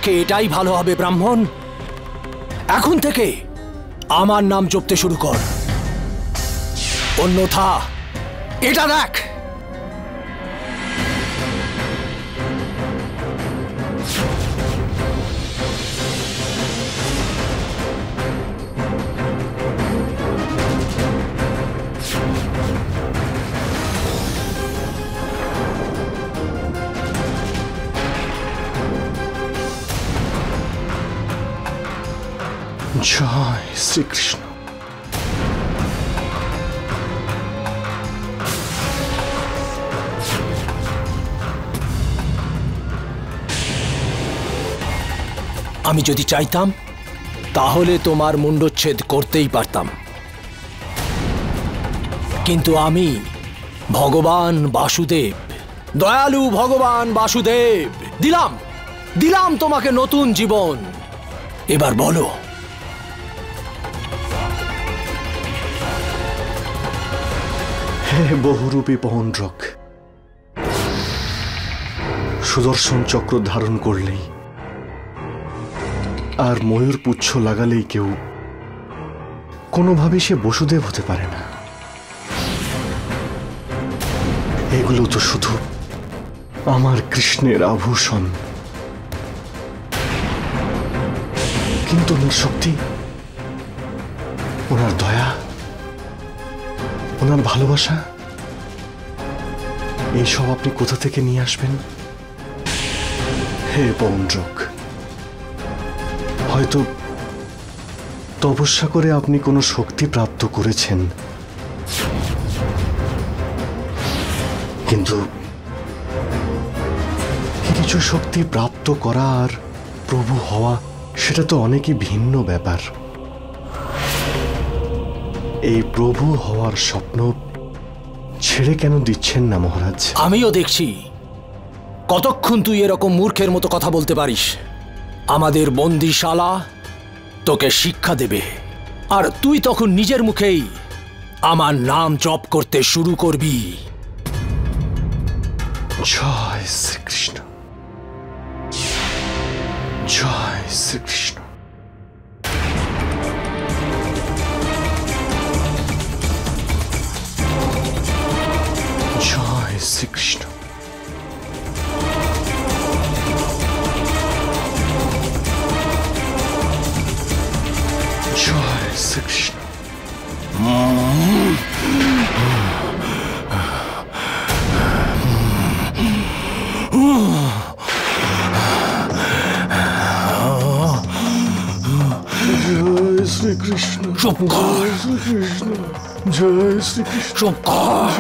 পক্ষে এটাই ভালো হবে ব্রাহ্মণ, এখন থেকে আমার নাম জপতে শুরু কর, অন্যথা এটা দেখ। জয় শ্রীকৃষ্ণ। আমি যদি চাইতাম তাহলে তোমার মুণ্ডচ্ছেদ করতেই পারতাম, কিন্তু আমি ভগবান বাসুদেব, দয়ালু ভগবান বাসুদেব দিলাম তোমাকে নতুন জীবন। এবার বলো, হে বহুরূপী পৌণ্ড্রক, সুদর্শন চক্র ধারণ করলেই আর ময়ূর পুচ্ছ লাগালেই কেউ কোনোভাবে সে বসুদেব হতে পারে না। এগুলো তো শুধু আমার কৃষ্ণের আভূষণ, কিন্তু ওনার শক্তি, ওনার দয়া, ওনার ভালোবাসা, এইসব আপনি কোথা থেকে নিয়ে আসবেন? হে পৌণ্ড্রক, হয়তো তপস্যা করে আপনি কোনো শক্তি প্রাপ্ত করেছেন, কিন্তু কিছু শক্তি প্রাপ্ত করা আর প্রভু হওয়া সেটা তো অনেকই ভিন্ন ব্যাপার। এই প্রভু হওয়ার স্বপ্ন ছেড়ে কেন দিচ্ছেন না মহারাজ? আমিও দেখছি কতক্ষণ তুই এরকম মূর্খের মতো কথা বলতে পারিস। আমাদের বন্দিশালা তোকে শিক্ষা দেবে, আর তুই তখন নিজের মুখেই আমার নাম জপ করতে শুরু করবি। জয় শ্রীকৃষ্ণ, জয় শ্রীকৃষ্ণ। জয় শ্রীকৃষ্ণ। জয় শ্রীকৃষ্ণ। জয় শ্রীকৃষ্ণ। চুপ কর, শ্রীকৃষ্ণ। জয় শ্রীকৃষ্ণ। চুপ কর,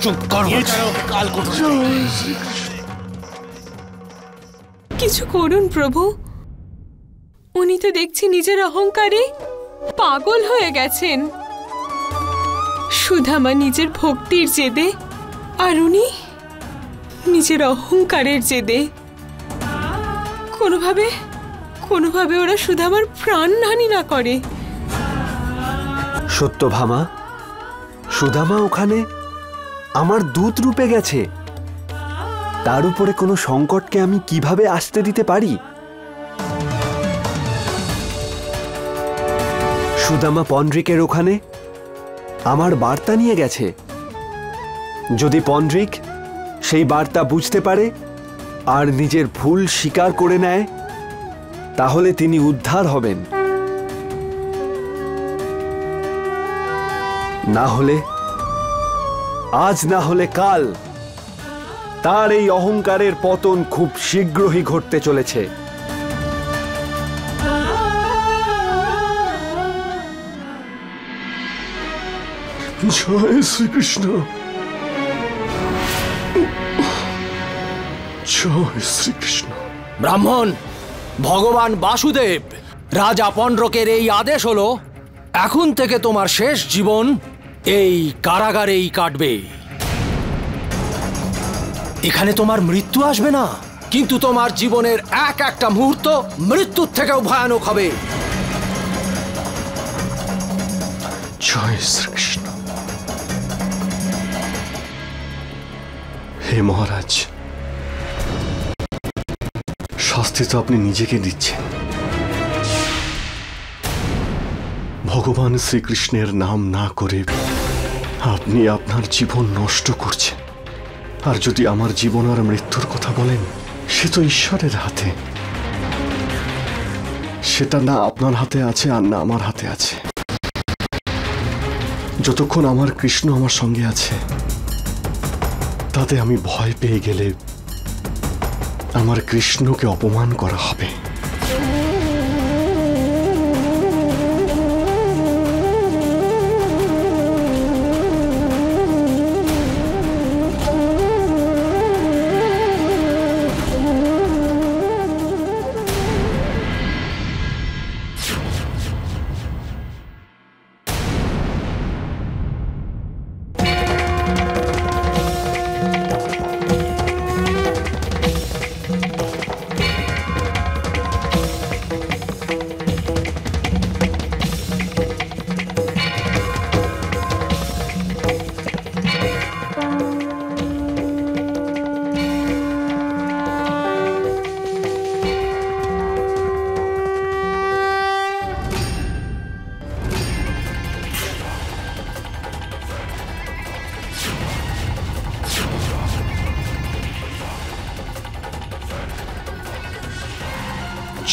চুপ কর। জয় শ্রীকৃষ্ণ। কিছু করুন প্রভু, উনি তো দেখছি নিজের অহংকারে পাগল হয়ে গেছেন। সুধামা নিজের ভক্তির জেদে, আর উনি নিজের অহংকারের জেদে। কোনোভাবে ওরা সুধামার প্রাণহানি না করে। সত্যভামা, সুধামা ওখানে আমার দূত রূপে গেছে, তার উপরে কোনো সংকটকে আমি কিভাবে আসতে দিতে পারি? সুদামা পন্ড্রিকের ওখানে আমার বার্তা নিয়ে গেছে। যদি পন্ড্রিক সেই বার্তা বুঝতে পারে আর নিজের ভুল স্বীকার করে নেয়, তাহলে তিনি উদ্ধার হবেন। না হলে আজ, না হলে কাল তার এই অহংকারের পতন খুব শীঘ্রই ঘটতে চলেছে। জয় শ্রীকৃষ্ণ। জয় শ্রীকৃষ্ণ। ব্রাহ্মণ, ভগবান বাসুদেব রাজা পন্ড্রকের এই আদেশ হলো, এখন থেকে তোমার শেষ জীবন এই কারাগারেই কাটবে। এখানে তোমার মৃত্যু আসবে না, কিন্তু তোমার জীবনের এক একটা মুহূর্ত মৃত্যুর থেকেও ভয়ানক হবে। জয় শ্রীকৃষ্ণ। হে মহারাজ, শাস্তি তো আপনি নিজেকে দিচ্ছেন। ভগবান শ্রীকৃষ্ণের নাম না করে আপনি আপনার জীবন নষ্ট করছেন। আর যদি আমার জীবন আর মৃত্যুর কথা বলেন, সে তো ঈশ্বরের হাতে। সেটা না আপনার হাতে আছে আর না আমার হাতে আছে। যতক্ষণ আমার কৃষ্ণ আমার সঙ্গে আছে, তাতে আমি ভয় পেয়ে গেলে আমার কৃষ্ণকে অপমান করা হবে।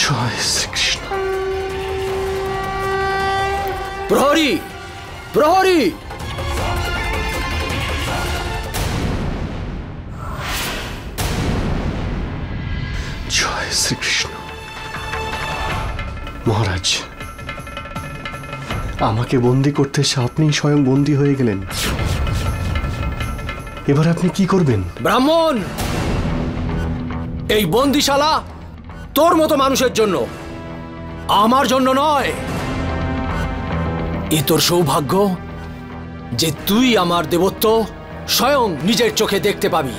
জয় শ্রীকৃষ্ণ। প্রহরী, প্রহরী! জয় শ্রীকৃষ্ণ। মহারাজ, আমাকে বন্দী করতে এসে আপনিই স্বয়ং বন্দী হয়ে গেলেন। এবার আপনি কি করবেন? ব্রাহ্মণ, এই বন্দিশালা তোর মতো মানুষের জন্য, আমার জন্য নয়। এ তোর সৌভাগ্য যে তুই আমার দেবত্ব স্বয়ং নিজের চোখে দেখতে পাবি।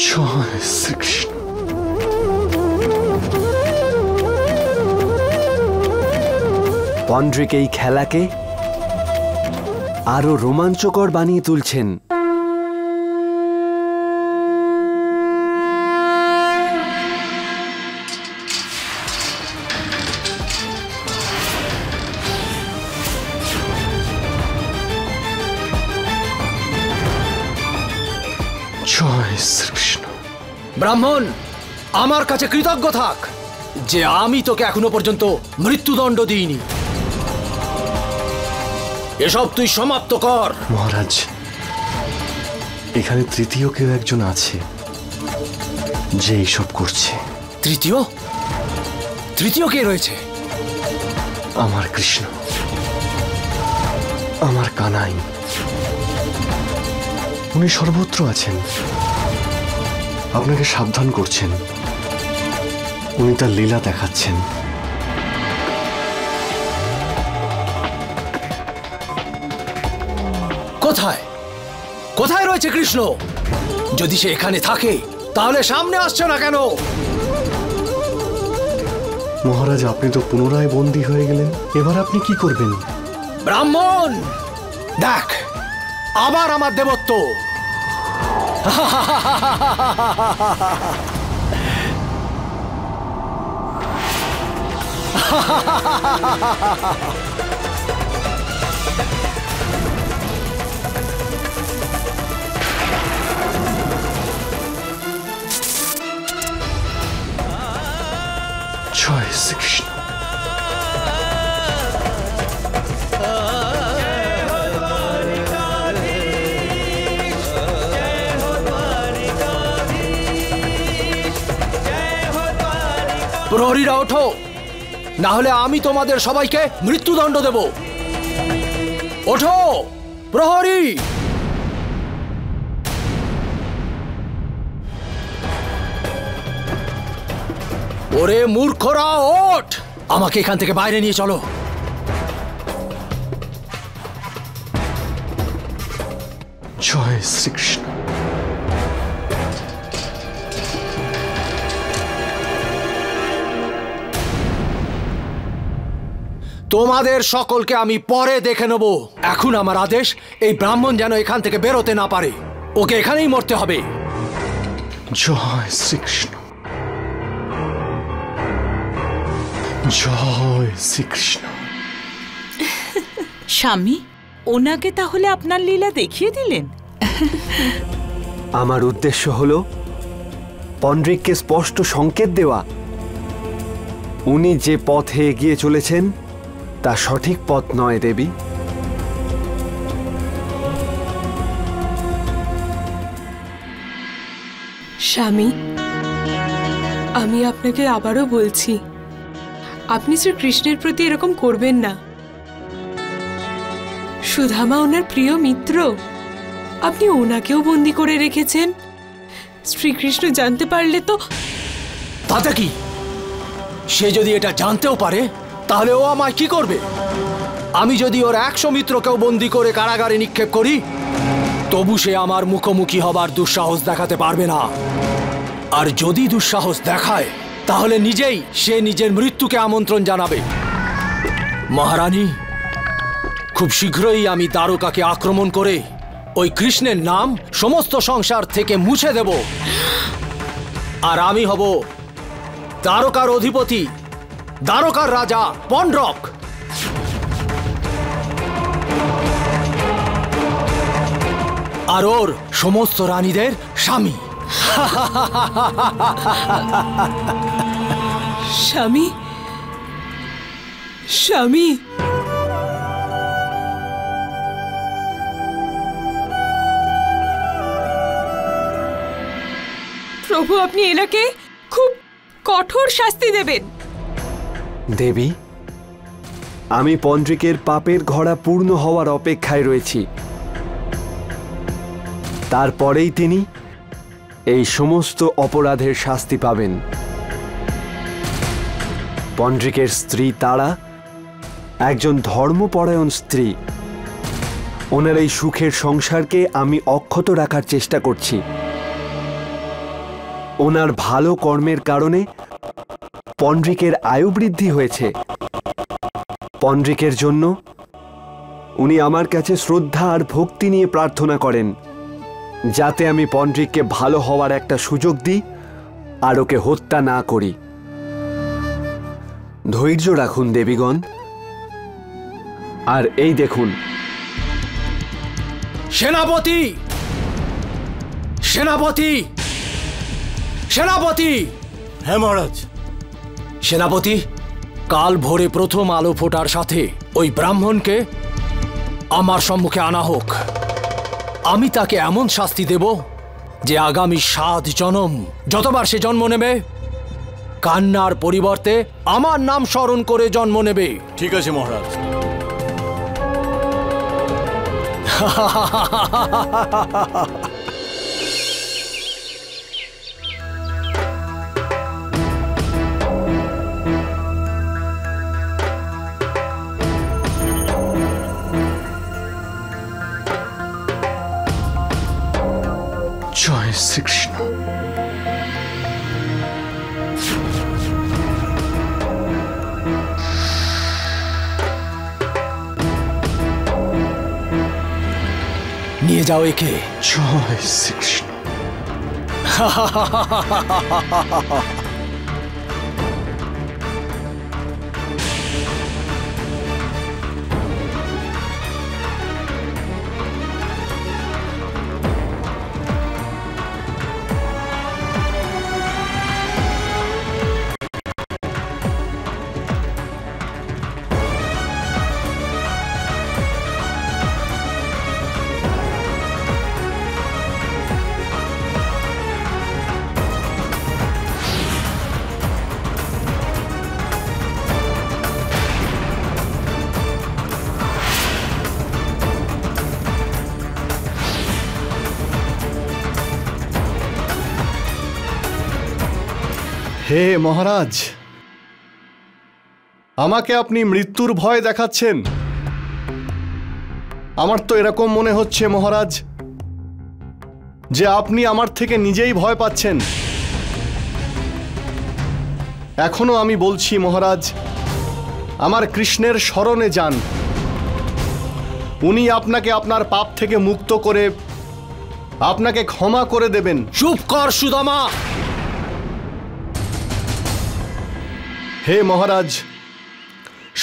জয় শ্রীকৃষ্ণ। পন্ড্রিক এই খেলাকে আরো রোমাঞ্চকর বানিয়ে তুলছেন। জয় শ্রীকৃষ্ণ। ব্রাহ্মণ, আমার কাছে কৃতজ্ঞ থাক যে আমি তোকে এখনো পর্যন্ত মৃত্যুদণ্ড দিইনি। এসব তুই সমাপ্ত কর। মহারাজ, এখানে তৃতীয় কেউ একজন আছে যে এইসব করছে। তৃতীয়? তৃতীয় কে রয়েছে? আমার কৃষ্ণ, আমার কানাই। উনি সর্বত্র আছেন, আপনাকে সাবধান করছেন। উনি তার লীলা দেখাচ্ছেন। কোথায় কোথায় রয়েছে কৃষ্ণ? যদি সে এখানে থাকে তাহলে সামনে আসছে না কেন? মহারাজ, আপনি তো পুনরায় বন্দী হয়ে গেলেন। এবার আপনি কি করবেন? ব্রাহ্মণ, দেখ, আবার আমার দেবত্ব। জয় শ্রীকৃষ্ণ। প্রহরীরা ওঠো, না হলে আমি তোমাদের সবাইকে মৃত্যুদণ্ড দেব। ওঠো প্রহরী। ওরে মূর্খরা, ওঠ! আমাকে এখান থেকে বাইরে নিয়ে চলো। জয় শ্রীকৃষ্ণ। তোমাদের সকলকে আমি পরে দেখে নেব। এখন আমার আদেশ, এই ব্রাহ্মণ যেন এখান থেকে বেরোতে না পারে। ওকে এখানেই মরতে হবে। জয় শ্রীকৃষ্ণ। জয় শ্রীকৃষ্ণ। স্বামী, ওনাকে তাহলে আপনার লীলা দেখিয়ে দিলেন? আমার উদ্দেশ্য হলো পন্ড্রিককে স্পষ্ট সংকেত দেওয়া উনি যে পথে এগিয়ে চলেছেন তা সঠিক পথ নয় দেবী। স্বামী, আমি আপনাকে আবারও বলছি, আপনি শ্রীকৃষ্ণের প্রতি এরকম করবেন না। সুধামা ওনার প্রিয় মিত্র, আপনি ওনাকেও বন্দি করে রেখেছেন। শ্রীকৃষ্ণ জানতে পারলে তো? তাতে কি? সে যদি এটা জানতেও পারে তাহলে ও আমায় কি করবে? আমি যদি ওর 100 মিত্রকেও বন্দি করে কারাগারে নিক্ষেপ করি তবু সে আমার মুখোমুখি হবার দুঃসাহস দেখাতে পারবে না। আর যদি দুঃসাহস দেখায় তাহলে নিজেই সে নিজের মৃত্যুকে আমন্ত্রণ জানাবে। মহারানী, খুব শীঘ্রই আমি দ্বারকাকে আক্রমণ করে ওই কৃষ্ণের নাম সমস্ত সংসার থেকে মুছে দেব। আর আমি হব দ্বারকার অধিপতি, দ্বারকার রাজা পন্ড্রক। আর ওর সমস্ত রানীদের স্বামী। স্বামী, স্বামী, প্রভু, আপনি এনাকে খুব কঠোর শাস্তি দেবেন। দেবী, আমি পন্ড্রিকের পাপের ঘড়া পূর্ণ হওয়ার অপেক্ষায় রয়েছি। তারপরেই তিনি এই সমস্ত অপরাধের শাস্তি পাবেন। পন্ড্রিকের স্ত্রী তারা একজন ধর্মপরায়ণ স্ত্রী। ওনার এই সুখের সংসারকে আমি অক্ষত রাখার চেষ্টা করছি। ওনার ভালো কর্মের কারণে পন্ড্রিকের আয়ু বৃদ্ধি হয়েছে। পন্ড্রিকের জন্য উনি আমার কাছে শ্রদ্ধা আর ভক্তি নিয়ে প্রার্থনা করেন যাতে আমি পন্ড্রিককে ভালো হওয়ার একটা সুযোগ দিই আর ওকে হত্যা না করি। ধৈর্য রাখুন দেবীগণ। আর এই দেখুন। সেনাপতি, সেনাপতি, সেনাপতি! হ্যাঁ মহারাজ। সেনাপতি, কাল ভোরে প্রথম আলো ফোটার সাথে ওই ব্রাহ্মণকে আমার সম্মুখে আনা হোক। আমি তাকে এমন শাস্তি দেব যে আগামী 7 জনম যতবার সে জন্ম নেবে কান্নার পরিবর্তে আমার নাম স্মরণ করে জন্ম নেবে। ঠিক আছে মহারাজ। জয় শ্রীকৃষ্ণ। নিয়ে যাও একে। জয় শ্রীকৃষ্ণ। হে মহারাজ, আমাকে আপনি মৃত্যুর ভয় দেখাচ্ছেন। আমার তো এরকম মনে হচ্ছে মহারাজ যে আপনি আমার থেকে নিজেই ভয় পাচ্ছেন। এখনো আমি বলছি মহারাজ, আমার কৃষ্ণের শরণে যান। উনি আপনাকে আপনার পাপ থেকে মুক্ত করে আপনাকে ক্ষমা করে দেবেন। চুপ কর সুদামা। হে মহারাজ,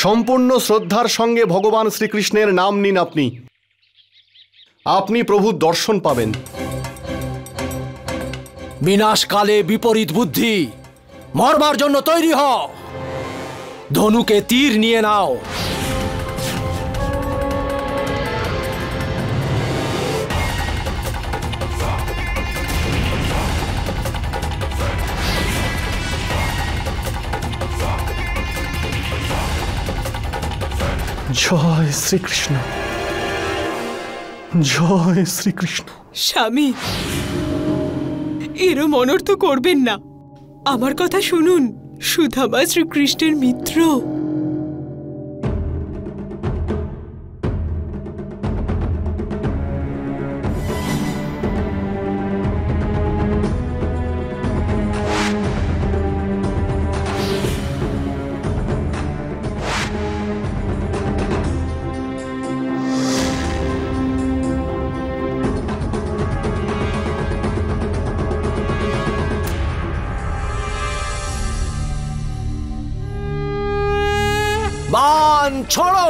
সম্পূর্ণ শ্রদ্ধার সঙ্গে ভগবান শ্রীকৃষ্ণের নাম নিন। আপনি প্রভুর দর্শন পাবেন। বিনাশকালে বিপরীত বুদ্ধি, মরবার জন্য তৈরি হও। ধনুকে তীর নিয়ে নাও। জয় শ্রীকৃষ্ণ, জয় শ্রীকৃষ্ণ। স্বামী, এরম অনর্থ করবেন না। আমার কথা শুনুন, সুদামা শ্রীকৃষ্ণের মিত্র। বান ছোড়ো।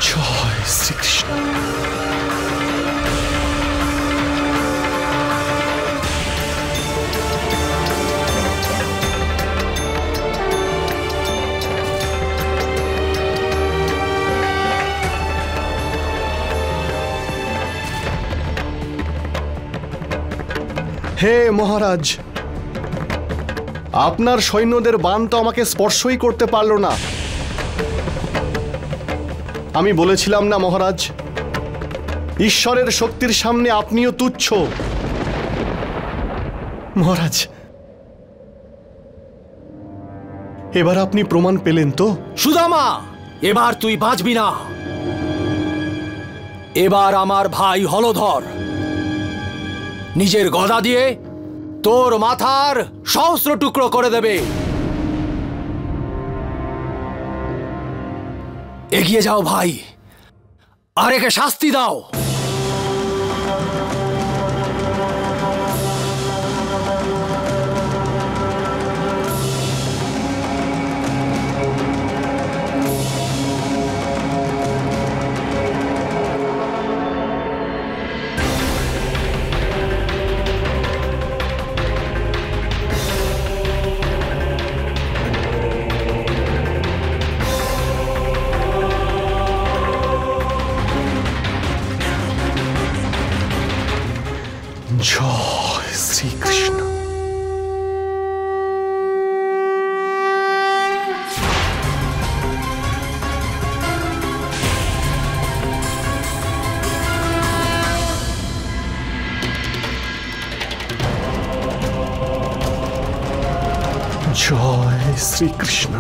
জয় শ্রীকৃষ্ণ। হে মহারাজ, আপনার সৈন্যদের বাণ তো আমাকে স্পর্শই করতে পারল না। আমি বলেছিলাম না মহারাজ, ঈশ্বরের শক্তির সামনে আপনিও তুচ্ছ। মহারাজ, এবার আপনি প্রমাণ পেলেন তো? সুদামা, এবার তুই বাঁচবি না। এবার আমার ভাই হলধর নিজের গদা দিয়ে তোর মাথার সহস্র টুকরো করে দেবে। এগিয়ে যাও ভাই, আর একে শাস্তি দাও। জয় শ্রীকৃষ্ণ। জয় শ্রীকৃষ্ণ,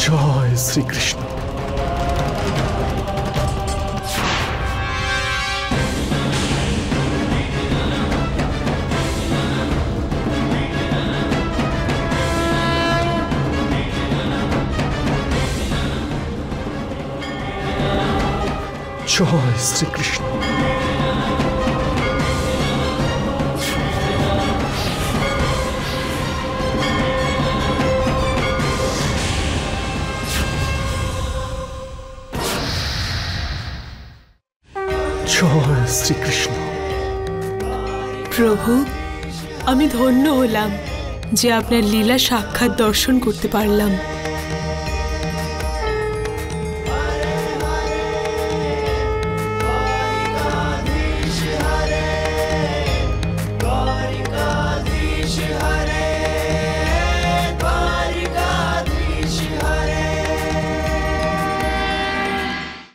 জয় শ্রীকৃষ্ণ। জয় শ্রীকৃষ্ণ। জয় শ্রীকৃষ্ণ। প্রভু, আমি ধন্য হলাম যে আপনার লীলা সাক্ষাৎ দর্শন করতে পারলাম।